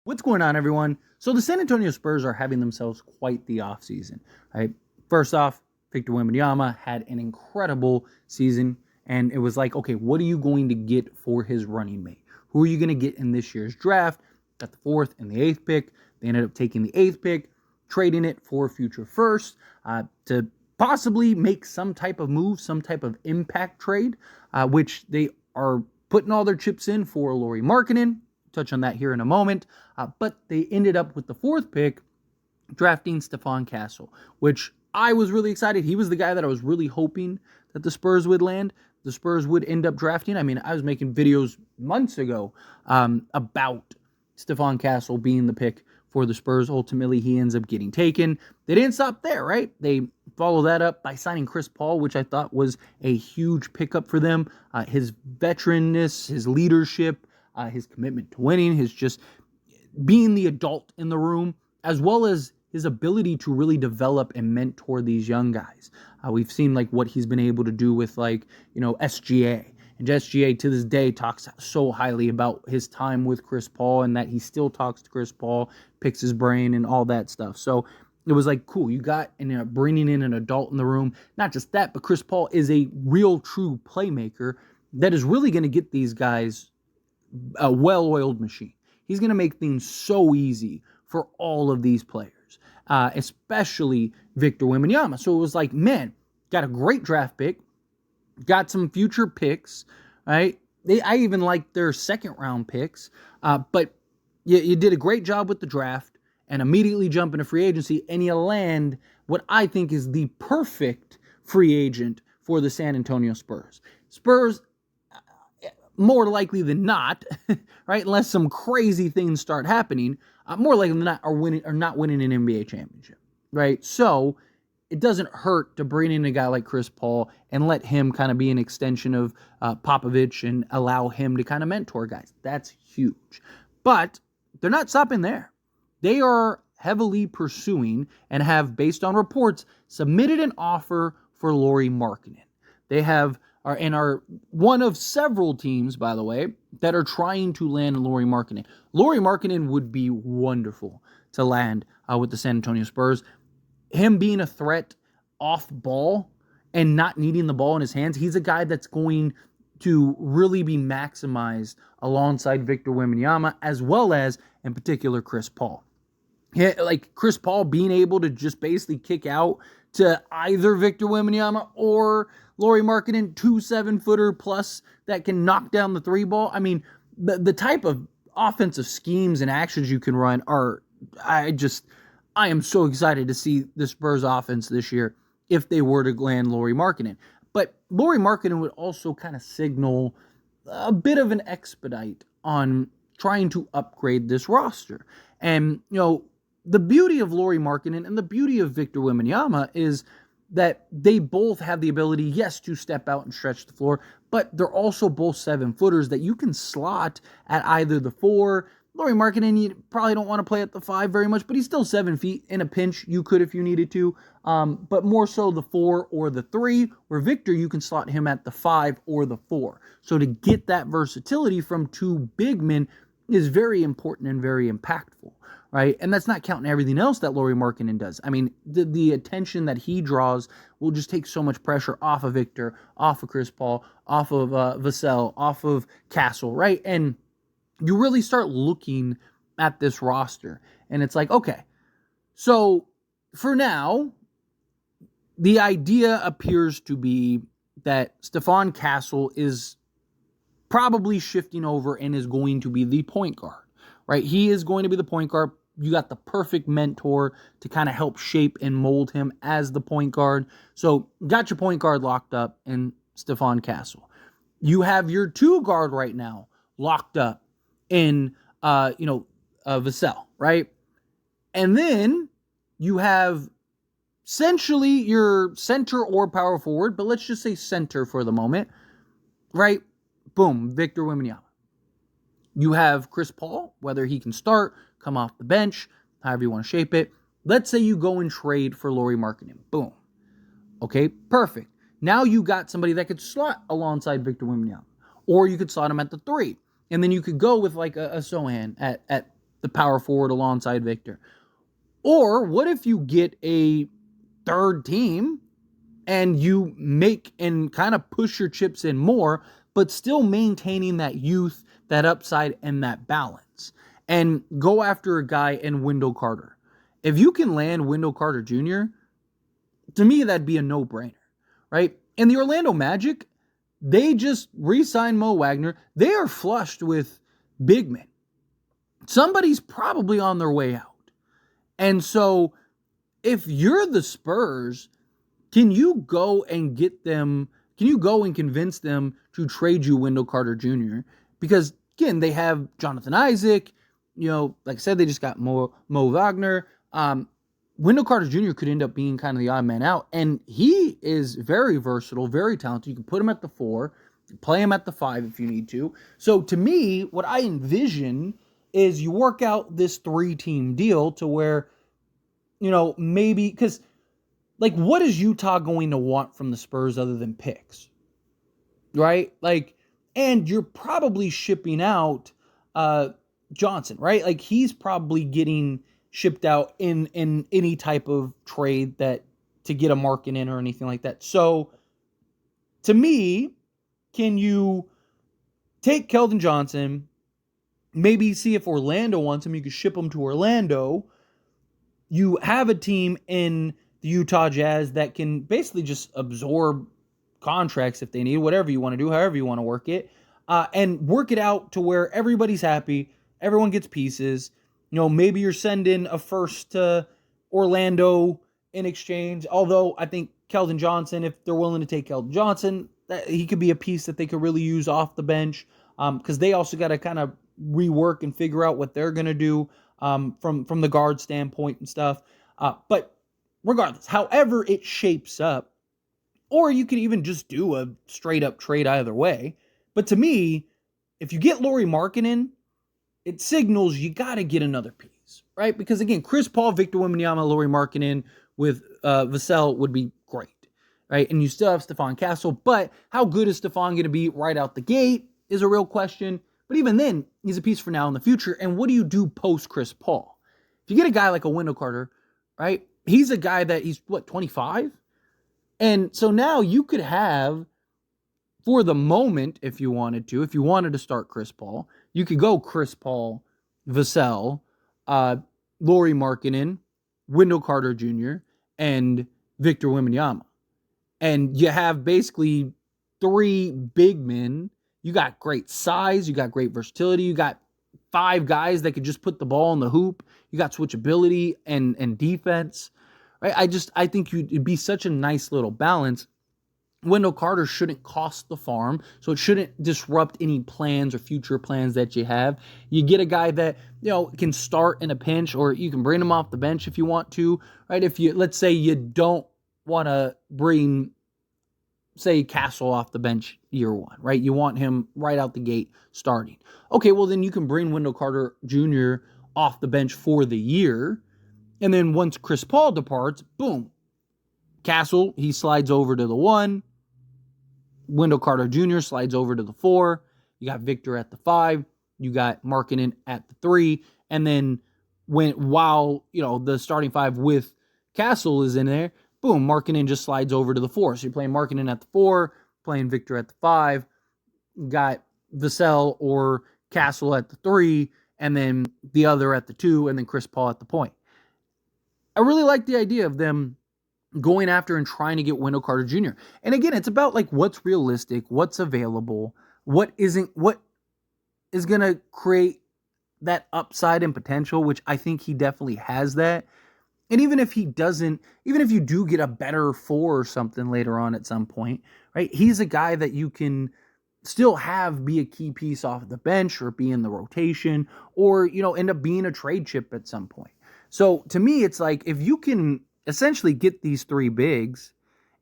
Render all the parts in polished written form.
What's going on, everyone? So the San Antonio Spurs are having themselves quite the offseason. Right? First off, Victor Wembanyama had an incredible season, and it was like, okay, what are you going to get for his running mate? Who are you going to get in this year's draft? Got the 4th and the 8th pick. They ended up taking the 8th pick, trading it for future first to possibly make some type of move, some type of impact trade, which they are putting all their chips in for Lauri Markkanen. Touch on that here in a moment. But they ended up with the 4th pick drafting Stephon Castle, which I was really excited. He was the guy that I was really hoping that the Spurs would land. The Spurs would end up drafting. I mean, I was making videos months ago about Stephon Castle being the pick for the Spurs. Ultimately, he ends up getting taken. They didn't stop there, right? They follow that up by signing Chris Paul, which I thought was a huge pickup for them. His veteranness, his leadership, his commitment to winning, his just being the adult in the room, as well as his ability to really develop and mentor these young guys. We've seen like what he's been able to do with SGA. And SGA to this day talks so highly about his time with Chris Paul and that he still talks to Chris Paul, picks his brain and all that stuff. So it was like, cool, you got bringing in an adult in the room. Not just that, but Chris Paul is a real true playmaker that is really going to get these guys a well-oiled machine. He's going to make things so easy for all of these players, especially Victor Wembanyama. So it was like, man, got a great draft pick, got some future picks, right? I even liked their second-round picks, but you did a great job with the draft and immediately jump into free agency, and you land what I think is the perfect free agent for the San Antonio Spurs. Spurs, more likely than not, right? Unless some crazy things start happening, more likely than not are not winning an NBA championship, right? So it doesn't hurt to bring in a guy like Chris Paul and let him kind of be an extension of Popovich and allow him to kind of mentor guys. That's huge. But they're not stopping there. They are heavily pursuing and have, based on reports, submitted an offer for Lauri Markkanen. They are one of several teams, by the way, that are trying to land Lauri Markkanen. Lauri Markkanen would be wonderful to land with the San Antonio Spurs. Him being a threat off ball and not needing the ball in his hands, he's a guy that's going to really be maximized alongside Victor Wembanyama, as well as, in particular, Chris Paul. Yeah, like Chris Paul being able to just basically kick out to either Victor Wembanyama or Lauri Markkanen, 2 7-footer plus that can knock down the 3 ball. I mean, the type of offensive schemes and actions you can run I am so excited to see the Spurs offense this year if they were to land Lauri Markkanen. But Lauri Markkanen would also kind of signal a bit of an expedite on trying to upgrade this roster. And, the beauty of Lauri Markkanen and the beauty of Victor Wembanyama is that they both have the ability, yes, to step out and stretch the floor, but they're also both 7-footers that you can slot at either the 4. Lauri Markkanen, you probably don't want to play at the 5 very much, but he's still 7 feet. In a pinch, you could if you needed to, but more so the 4 or the 3, where Victor, you can slot him at the 5 or the 4. So to get that versatility from 2 big men is very important and very impactful, right? And that's not counting everything else that Lauri Markkanen does. I mean, the attention that he draws will just take so much pressure off of Victor, off of Chris Paul, off of Vassell, off of Castle, right? And you really start looking at this roster, and it's like, okay, so for now, the idea appears to be that Stephon Castle is probably shifting over and is going to be the point guard, right? He is going to be the point guard. You got the perfect mentor to kind of help shape and mold him as the point guard. So got your point guard locked up in Stephon Castle. You have your 2 guard right now locked up in, Vassell, right? And then you have essentially your center or power forward, but let's just say center for the moment, right? Boom, Victor Wembanyama. You have Chris Paul, whether he can start, come off the bench, however you want to shape it. Let's say you go and trade for Lauri Markkanen. Boom. Okay, perfect. Now you got somebody that could slot alongside Victor Wembanyama. Or you could slot him at the 3. And then you could go with like a Sohan at the power forward alongside Victor? Or what if you get a third team and you make and kind of push your chips in more, but still maintaining that youth, that upside, and that balance? And go after a guy in Wendell Carter. If you can land Wendell Carter Jr., to me, that'd be a no-brainer, right? And the Orlando Magic, they just re-signed Mo Wagner. They are flushed with big men. Somebody's probably on their way out. And so if you're the Spurs, can you go and get them, can you go and convince them to trade you Wendell Carter Jr.? Because, again, they have Jonathan Isaac. Like I said, they just got Mo Wagner. Wendell Carter Jr. could end up being kind of the odd man out. And he is very versatile, very talented. You can put him at the 4, play him at the 5 if you need to. So to me, what I envision is you work out this 3-team deal to where, maybe, because, what is Utah going to want from the Spurs other than picks? Right? And you're probably shipping out Johnson, right? He's probably getting shipped out in any type of trade that to get a Markkanen or anything like that. So, to me, can you take Keldon Johnson, maybe see if Orlando wants him, you could ship him to Orlando. You have a team in the Utah Jazz that can basically just absorb contracts if they need, whatever you want to do, however you want to work it, and work it out to where everybody's happy, everyone gets pieces. Maybe you're sending a first to Orlando in exchange, although I think Keldon Johnson, if they're willing to take Keldon Johnson, he could be a piece that they could really use off the bench, because they also got to kind of rework and figure out what they're going to do from the guard standpoint and stuff. But regardless, however it shapes up, or you could even just do a straight-up trade either way. But to me, if you get Lauri Markkanen, it signals you got to get another piece, right? Because, again, Chris Paul, Victor Wembanyama, Lauri Markkanen with Vassell would be great, right? And you still have Stephon Castle, but how good is Stephon going to be right out the gate is a real question. But even then, he's a piece for now and the future. And what do you do post Chris Paul? If you get a guy like a Wendell Carter, right? He's a guy that he's, 25? And so now you could have, for the moment, if you wanted to start Chris Paul, you could go Chris Paul, Vassell, Lauri Markkanen, Wendell Carter Jr., and Victor Wembanyama. And you have basically 3 big men. You got great size. You got great versatility. You got 5 guys that could just put the ball in the hoop. You got switchability and defense. Right? I think it'd be such a nice little balance. Wendell Carter shouldn't cost the farm, so it shouldn't disrupt any plans or future plans that you have. You get a guy that, can start in a pinch, or you can bring him off the bench if you want to, right? If you, let's say you don't want to bring, say, Castle off the bench year 1, right? You want him right out the gate starting. Okay, well, then you can bring Wendell Carter Jr. off the bench for the year, and then once Chris Paul departs, boom, Castle, he slides over to the 1. Wendell Carter Jr. slides over to the 4. You got Victor at the 5. You got Markkanen at the 3. And then while the starting 5 with Castle is in there, boom, Markkanen just slides over to the 4. So you're playing Markkanen at the 4, playing Victor at the 5. You got Vassell or Castle at the 3, and then the other at the 2, and then Chris Paul at the point. I really like the idea of them going after and trying to get Wendell Carter Jr. And again, it's about what's realistic, what's available, what is going to create that upside and potential, which I think he definitely has that. And even if he doesn't, even if you do get a better 4 or something later on at some point, right? He's a guy that you can still have be a key piece off the bench or be in the rotation or, end up being a trade chip at some point. So to me, it's if you can essentially get these 3 bigs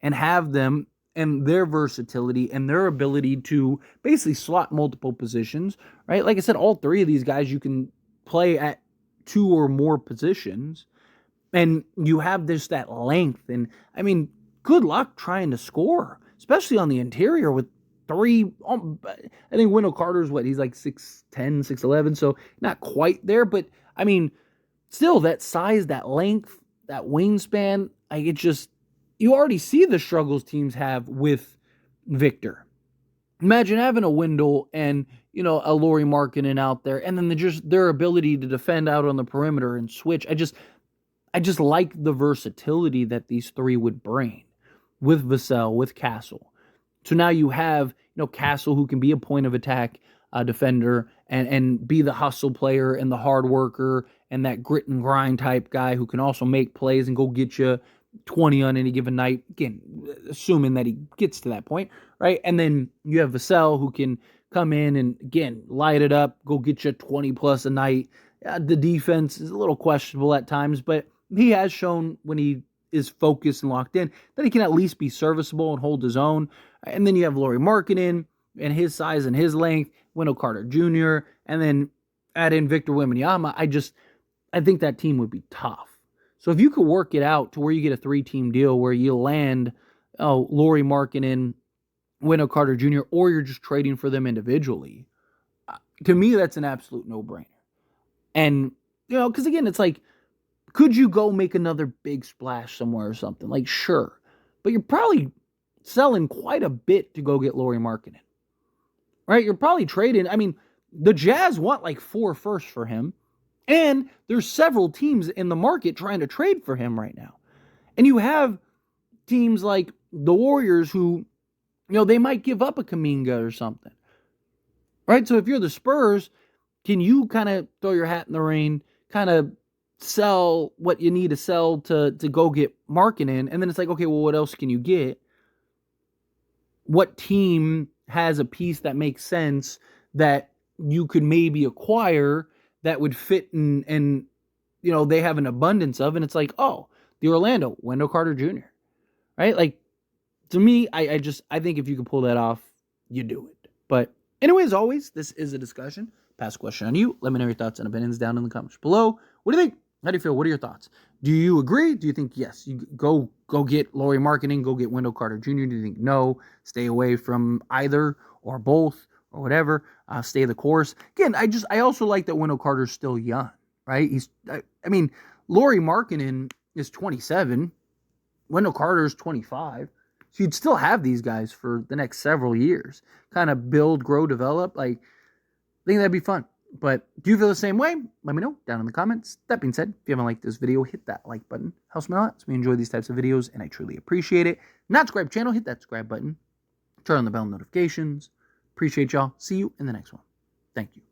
and have them and their versatility and their ability to basically slot multiple positions, right? Like I said, all 3 of these guys, you can play at 2 or more positions, and you have that length. And I mean, good luck trying to score, especially on the interior with 3. I think Wendell Carter's he's 6'10", 6'11", so not quite there, but I mean, still, that size, that length, that wingspan, like, it just, you already see the struggles teams have with Victor. Imagine having a Wendell and, a Lauri Markkanen out there, and then their ability to defend out on the perimeter and switch. I just like the versatility that these three would bring with Vassell, with Castle. So now you have, Castle, who can be a point of attack defender and be the hustle player and the hard worker and that grit and grind type guy who can also make plays and go get you 20 on any given night. Again, assuming that he gets to that point, right? And then you have Vassell, who can come in and, again, light it up, go get you 20 plus a night. The defense is a little questionable at times, but he has shown when he is focused and locked in that he can at least be serviceable and hold his own. And then you have Lauri Markkanen and his size and his length, Wendell Carter Jr., and then add in Victor Wembanyama. I think that team would be tough. So if you could work it out to where you get a 3-team deal where you land Lauri Markkanen, Wendell Carter Jr., or you're just trading for them individually, to me, that's an absolute no-brainer. And, because again, it's like, could you go make another big splash somewhere or something? Like, sure. But you're probably selling quite a bit to go get Lauri Markkanen. Right? You're probably trading. I mean, the Jazz want like 4 firsts for him. And there's several teams in the market trying to trade for him right now. And you have teams like the Warriors who, they might give up a Kuminga or something. Right? So if you're the Spurs, can you kind of throw your hat in the ring, kind of sell what you need to sell to go get Markkanen? And then it's like, okay, well, what else can you get? What team has a piece that makes sense that you could maybe acquire that would fit and they have an abundance of? And it's like, oh, the Orlando, Wendell Carter Jr., right? Like, to me, I think if you can pull that off, you do it. But anyway, as always, this is a discussion. Pass a question on you. Let me know your thoughts and opinions down in the comments below. What do you think? How do you feel? What are your thoughts? Do you agree? Do you think, yes, you go get Lauri Markkanen, go get Wendell Carter Jr.? Do you think, no, stay away from either or both or whatever? Stay the course. Again, I also like that Wendell Carter's still young, right? Lauri Markkanen is 27. Wendell Carter's 25. So you'd still have these guys for the next several years. Kind of build, grow, develop. Like, I think that'd be fun. But do you feel the same way? Let me know down in the comments. That being said, if you haven't liked this video, hit that like button. Helps me a lot. So we enjoy these types of videos, and I truly appreciate it. Not subscribe channel, hit that subscribe button. Turn on the bell notifications. Appreciate y'all. See you in the next one. Thank you.